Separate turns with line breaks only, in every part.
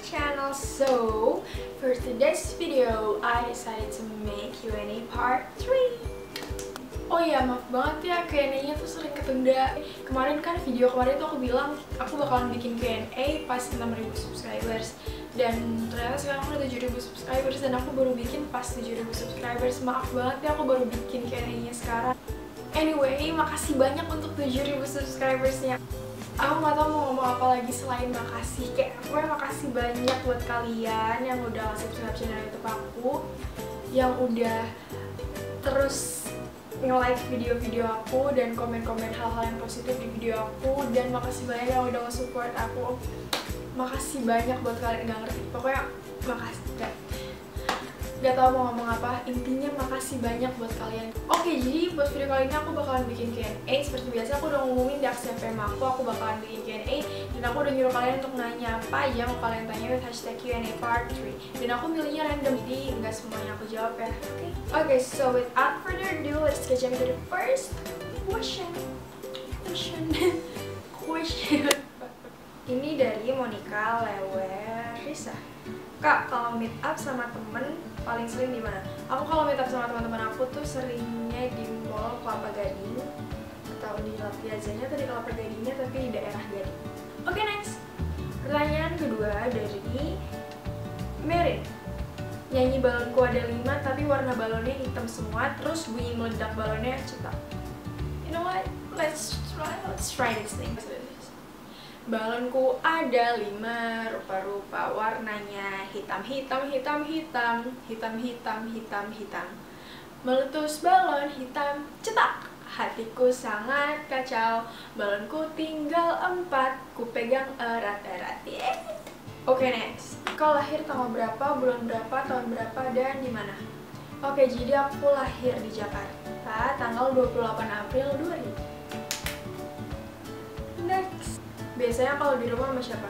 channel. So, for today's video, I decided to make Q&A part 3. Oh iya, maaf banget ya, Q&A-nya tuh sering ketunda. Kemarin kan video kemarin tuh aku bilang aku bakalan bikin Q&A pas 6.000 subscribers. Dan ternyata sekarang udah 7.000 subscribers dan aku baru bikin pas 7.000 subscribers. Maaf banget ya, aku baru bikin Q&A-nya sekarang. Anyway, makasih banyak untuk 7.000 subscribers-nya. Aku gak tau mau ngomong apa lagi selain makasih. Kayak gue makasih banyak buat kalian yang udah subscribe channel YouTube aku, yang udah terus nge-like video-video aku dan komen-komen hal-hal yang positif di video aku. Dan makasih banyak yang udah nge-support aku. Makasih banyak buat kalian, gak ngerti, pokoknya makasih. Gak tau mau ngomong apa, intinya makasih banyak buat kalian. Oke, jadi buat video kali ini aku bakalan bikin Q&A. Seperti biasa aku udah ngumumin di akses FM aku bakalan bikin Q&A. Dan aku udah nyuruh kalian untuk nanya apa aja mau kalian tanya with hashtag Q&A part 3. Dan aku milihnya random, jadi nggak semuanya aku jawab ya. Oke, so without further ado, let's get into the first question. Ini dari Monica Lewerisa. Kak, kalau meet up sama temen paling sering di mana? Aku kalau meet up sama teman-teman aku tuh seringnya di Mall Kelapa Gading atau di La Piazzanya atau di Kelapa Gadingnya, tapi di daerah Gading. Oke, next. Pertanyaan kedua dari Merin. Nyanyi balonku ada 5 tapi warna balonnya hitam semua, terus bunyi meledak balonnya cetak. You know what? Let's try this thing. Balonku ada 5 rupa-rupa, warnanya hitam. Meletus balon hitam, cetak. Hatiku sangat kacau, balonku tinggal 4, ku pegang erat-erat. Oke, next. Kau lahir tanggal berapa, bulan berapa, tahun berapa, dan di mana? Oke, jadi aku lahir di Jakarta tanggal 28 April 2000. Next. Biasanya kalau di rumah sama siapa?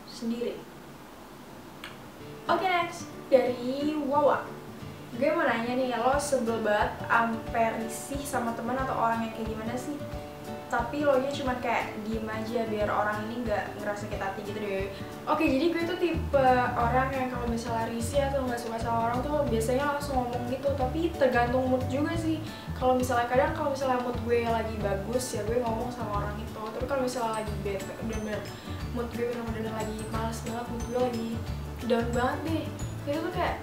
Sendiri. Oke, next. Dari Wawa. Gue mau nanya nih, lo sebel banget ampe risih sama teman atau orang yang kayak gimana sih? Tapi lo nya cuma kayak diem aja biar orang ini nggak ngerasa sakit hati gitu deh. Oke, jadi gue tuh tipe orang yang kalau misalnya risih atau nggak suka sama orang tuh biasanya langsung ngomong gitu. Tapi tergantung mood juga sih. Kalau misalnya kalau misalnya mood gue lagi bagus ya gue ngomong sama orang itu. Tapi kalau misalnya lagi bad, bener-bener mood gue bener-bener lagi males banget, mood gue lagi down banget deh, itu tuh kayak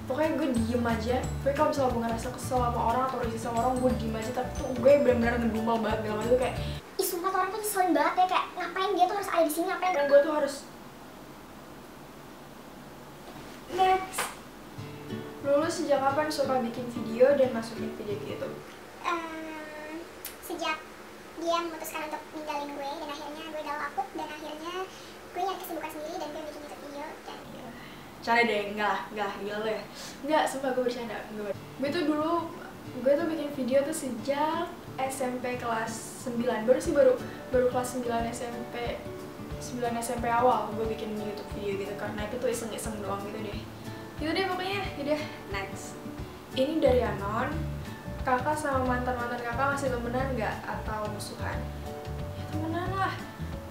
pokoknya gue diem aja. Gue kalau misalnya gue ngerasa kesel sama orang atau risih sama orang, gue diem aja. Tapi tuh gue bener-bener ngedumel banget dalam itu kayak
ih sumpah tuh orang tuh ngeselin banget ya, kayak ngapain dia tuh harus ada di sini, ngapain.
dan gue tuh harus next. Lulus sejak kapan suka bikin video dan masukin video ke YouTube?
Sejak dia memutuskan untuk ninggalin gue dan akhirnya gue down akut dan akhirnya gue nyari kesibukan sendiri dan gue bikin YouTube video dan
Canda deh, enggak lah, gila lo ya. Enggak, sumpah gue bercanda. Gue tuh dulu, gue tuh bikin video tuh sejak SMP kelas 9. Baru kelas 9 SMP awal gue bikin YouTube video gitu. Karena itu tuh iseng-iseng doang gitu deh. Gitu deh pokoknya, yaudah next. Ini dari Anon. Kakak sama mantan-mantan kakak masih temenan nggak atau musuhan? Ya temenan lah.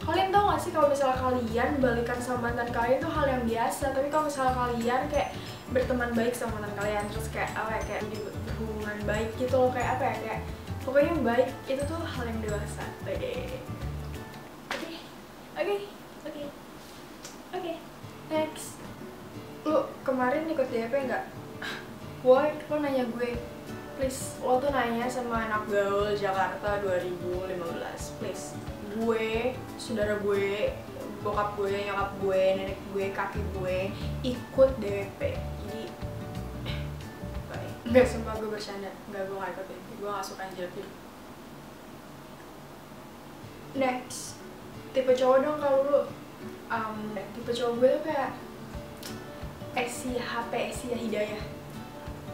Kalian tau gak sih kalau misalnya kalian balikan sama mantan kalian itu hal yang biasa. Tapi kalau misalnya kalian kayak berteman baik sama mantan kalian, terus kayak apa ya, kayak berhubungan baik gitu loh, kayak apa ya, kayak pokoknya baik, itu tuh hal yang dewasa. Oke. Next. Lu kemarin ikut DP nggak? Woi, lo nanya gue. Please, lo tuh nanya sama anak gaul Jakarta 2015. Please. Gue, saudara gue, bokap gue, nyokap gue, nenek gue, kakek gue ikut DP. Jadi baik. Enggak, sumpah gue bercanda. Enggak, gue gak ikut DP. Gue gak suka yang jelek. Next. Tipe cowok dong kalau lu. Tipe cowok gue tuh kayak Esi Hidayah,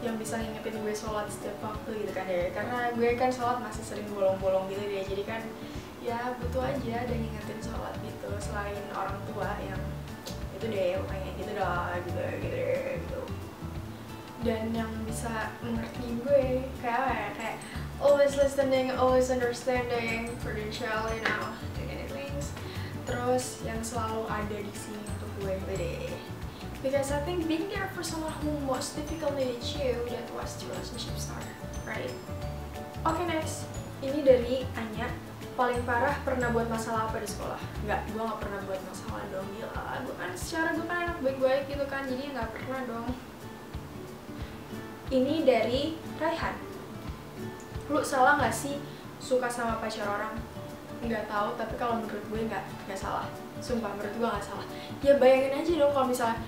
yang bisa ngingetin gue sholat setiap waktu gitu kan ya. Karena gue kan sholat masih sering bolong-bolong gitu deh. Jadi kan ya butuh aja dan ngingetin sholat gitu, selain orang tua yang itu deh pokoknya gitu dah, gitu. Dan yang bisa mengerti gue kayak apa ya, kayak always listening, always understanding, prudential, you know, doing anything. Terus plus yang selalu ada di sini untuk gue. Because I think being there for someone who most difficultly needs you, that was the relationship starter, right? Okay, next. Ini dari Anya. Paling parah pernah buat masalah apa di sekolah? Enggak, gue gak pernah buat masalah dong. Gila, gue kan anak baik-baik gitu kan, jadi gak pernah dong. Ini dari Raihan. Lu salah gak sih suka sama pacar orang? Nggak tahu, tapi kalau menurut gue nggak salah. Sumpah, menurut gue nggak salah. Ya bayangin aja dong kalau misalnya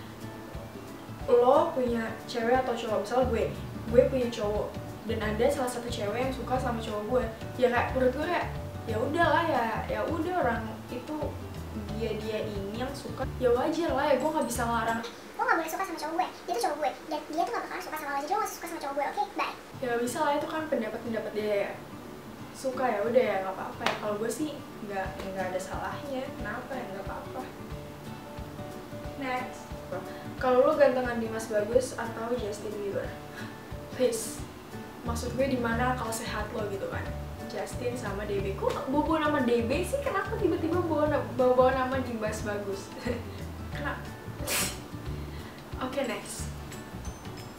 lo punya cewek atau cowok, misalnya gue punya cowok dan ada salah satu cewek yang suka sama cowok gue, ya kayak menurut gue kayak ya udahlah, ya udah, orang itu dia ini yang suka, ya wajar lah, ya gue nggak bisa ngelarang.
Lo nggak boleh suka sama cowok gue, dia tuh cowok gue dan dia tuh nggak bakalan suka sama lo, jadi lo nggak suka sama cowok gue, oke? Bye.
Ya nggak bisa lah, itu kan pendapat dia ya. Suka ya udah, ya nggak apa-apa ya. Kalau gue sih nggak ada salahnya, kenapa ya, nggak apa-apa. Next. Kalau lo gantengan Dimas Bagus atau Justin Bieber? Please, maksud gue di mana akal sehat lo gitu kan? Justin sama DB. Kok bawa nama DB sih? Kenapa tiba-tiba bawa nama Dimas Bagus? Kenapa? Oke, next.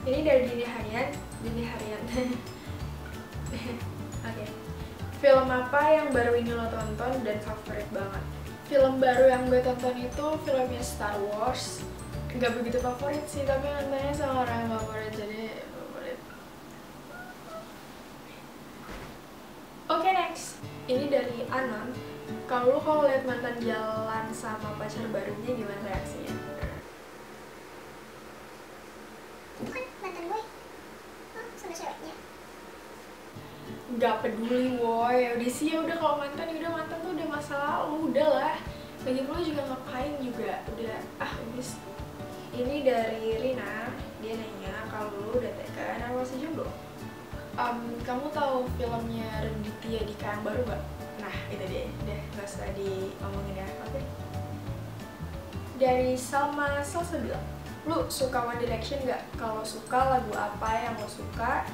Ini dari Dini Harian. Oke. Film apa yang baru ini lo tonton dan favorit banget? Film baru yang gue tonton itu filmnya Star Wars. Gak begitu favorit sih, tapi nontonnya sama orang yang favorit, jadi favorit. Oke, next. Ini dari Anon. Kalau lihat mantan jalan sama pacar barunya, gimana reaksinya?
Itu kan mantan gue. Oh, sama ceweknya.
Gak peduli woy, udah sih, ya udah, kalau mantan tuh udah masa lalu, udah lah. Lagi pula juga ngapain juga, udah udah. Ini dari Rina, dia nanya kalau lu udah tekan atau masih jomblo. Kamu tahu filmnya Raditya Dika yang baru gak? Nah itu dia, udah gak usah diomongin ya, oke? Dari Salma Salsabila, lu suka One Direction gak? Kalau suka, lagu apa yang lo suka?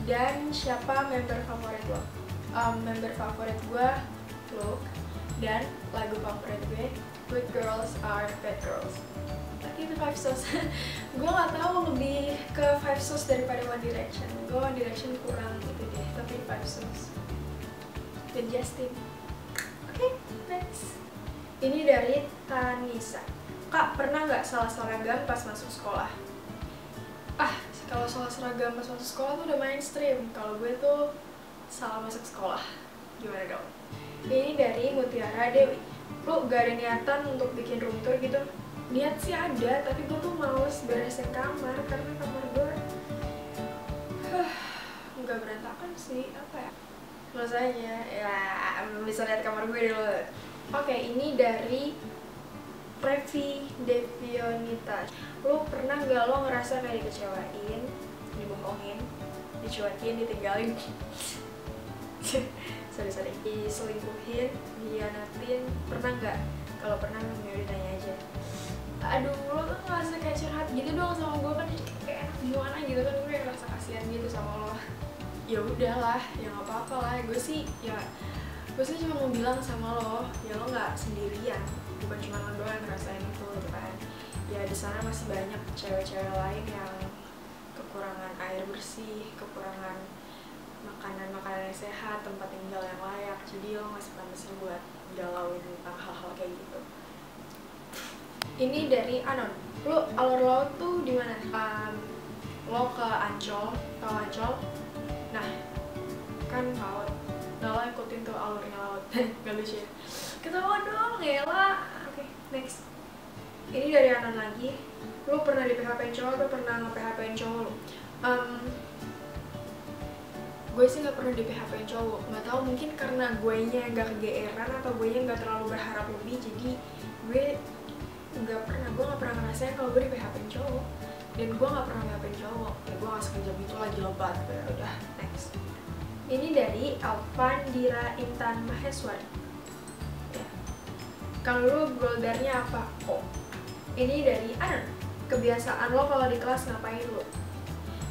Dan siapa member favorit lo? Member favorit gue Luke, dan lagu favorit gue Good Girls Are Bad Girls. Tapi itu 5 Sauce. Gue gak tahu, lebih ke 5 Sauce daripada One Direction. Gue One Direction kurang itu deh, tapi 5 Sauce dan Justin. Oke, next. Ini dari Tanisa. Kak, pernah nggak salah seragam pas masuk sekolah? Kalau salah seragam pas masuk sekolah tuh udah mainstream. Kalau gue tuh salah masuk sekolah. Gimana dong? Ini dari Mutiara Dewi. Lu gak ada niatan untuk bikin room tour gitu? Niat sih ada, tapi gue tuh males beresin kamar karena kamar gue nggak berantakan sih, apa ya? Rasanya ya bisa lihat kamar gue dulu. Oke, ini dari Previ Devionita. Lu pernah nggak lo ngerasa kayak dikecewain, dibohongin, dicuekin, ditinggalin? sorry, diselingkuhin, dihianatin, pernah nggak? Kalau pernah, ya ditanya aja. Aduh, lo tuh ngerasa kayak curhat gitu dong sama gue kan, kayak enak gimana gitu kan, gue ngerasa kasihan gitu sama lo. Ya udahlah, ya nggak apa-apa lah. Gue sih cuma mau bilang sama lo, ya lo nggak sendirian, bukan cuma lo doang yang ngerasain itu gitu kan. Ya di sana masih banyak cewek-cewek lain yang kekurangan air bersih, kekurangan makanan yang sehat, tempat tinggal yang layak, jadi lo masih pantasnya buat galauin tentang hal-hal kayak gitu. Ini dari Anon. Lo alur laut tuh di mana? Lo ke Ancol, tau Ancol? Nah, kan laut. Nah, lo ikutin tuh alurnya laut. Gak lucu ya? Ketawa dong, elah. Oke, next. Ini dari Anon lagi. Lo pernah di PHP-in cowok atau pernah nge-PHP-in cowok lo? Gue sih gak pernah di PHP-in cowok. Gak tau, mungkin karena gue nya gak kegeeran atau gue nya gak terlalu berharap lebih, jadi gue gak pernah ngerasain kalau gue di PHP-in cowok. Dan gue gak pernah PHP-in cowok. Ya gue gak sekejap itu lagi lebat. Ya udah, next. Ini dari Alvandira Intan Maheswari. Ya. Kalau lo goldarnya apa? Oh. Ini dari Anon. Kebiasaan lo kalau di kelas ngapain lo?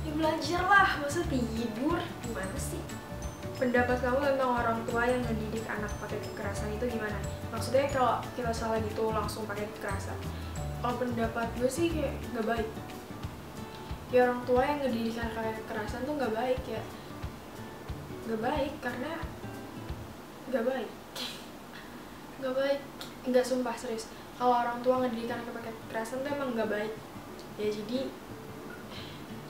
Ya belajar lah, masa tidur? Gimana sih? Pendapat kamu tentang orang tua yang ngedidik anak pakai kekerasan itu gimana? Maksudnya kalau kita salah gitu langsung pakai kekerasan. Kalau pendapat gue sih kayak nggak baik. Ya orang tua yang ngedidik anak pakai kekerasan tuh nggak baik ya. Nggak baik karena nggak baik. Nggak baik. Nggak, sumpah serius. Kalau orang tua ngedidik anak pakai kekerasan tuh emang nggak baik. Ya jadi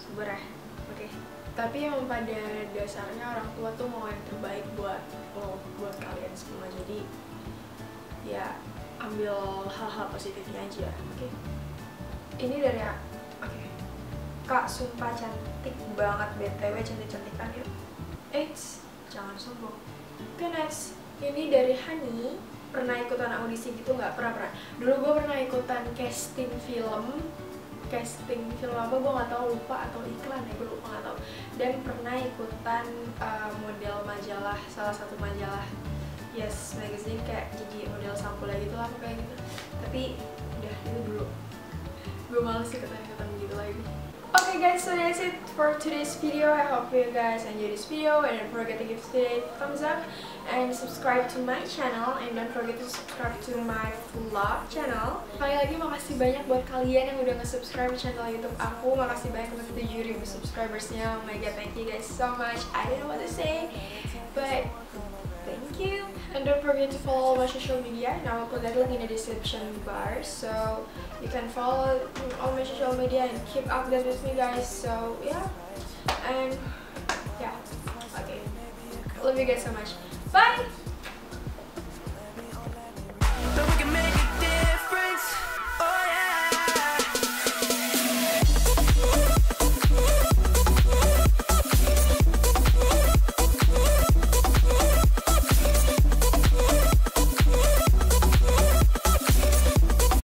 sabar ya. Oke. Tapi emang pada dasarnya orang tua tuh mau yang terbaik buat buat kalian semua. Jadi ya ambil hal-hal positifnya aja. Oke. Ini dari oke. Kak sumpah cantik banget, BTW cantik-cantikan ya. Eits, jangan sombong. Oke, next. Ini dari Hani. Pernah ikutan audisi gitu nggak? Pernah. Dulu gue pernah ikutan casting film apa gue nggak tahu, lupa, atau iklan ya, gue lupa, nggak tahu. Dan pernah ikutan model majalah, salah satu majalah Yes Magazine, kayak jadi model sampul gitu lah kayak gitu. Tapi udah itu dulu, gue males ikutan gitu lagi. Okay guys, so that's it for today's video. I hope you guys enjoy this video, and don't forget to give today a thumbs up and subscribe to my channel, and don't forget to subscribe to my vlog channel. Sekali lagi makasih banyak buat kalian yang udah nge-subscribe channel YouTube aku. Makasih banyak untuk 7.000 subscribersnya. Oh my god, thank you guys so much. I don't know what to say, but thank you. And don't forget to follow my social media, and I will put that link in the description bar, so you can follow all my social media and keep updated with me guys. So yeah, and yeah, okay, love you guys so much. Bye.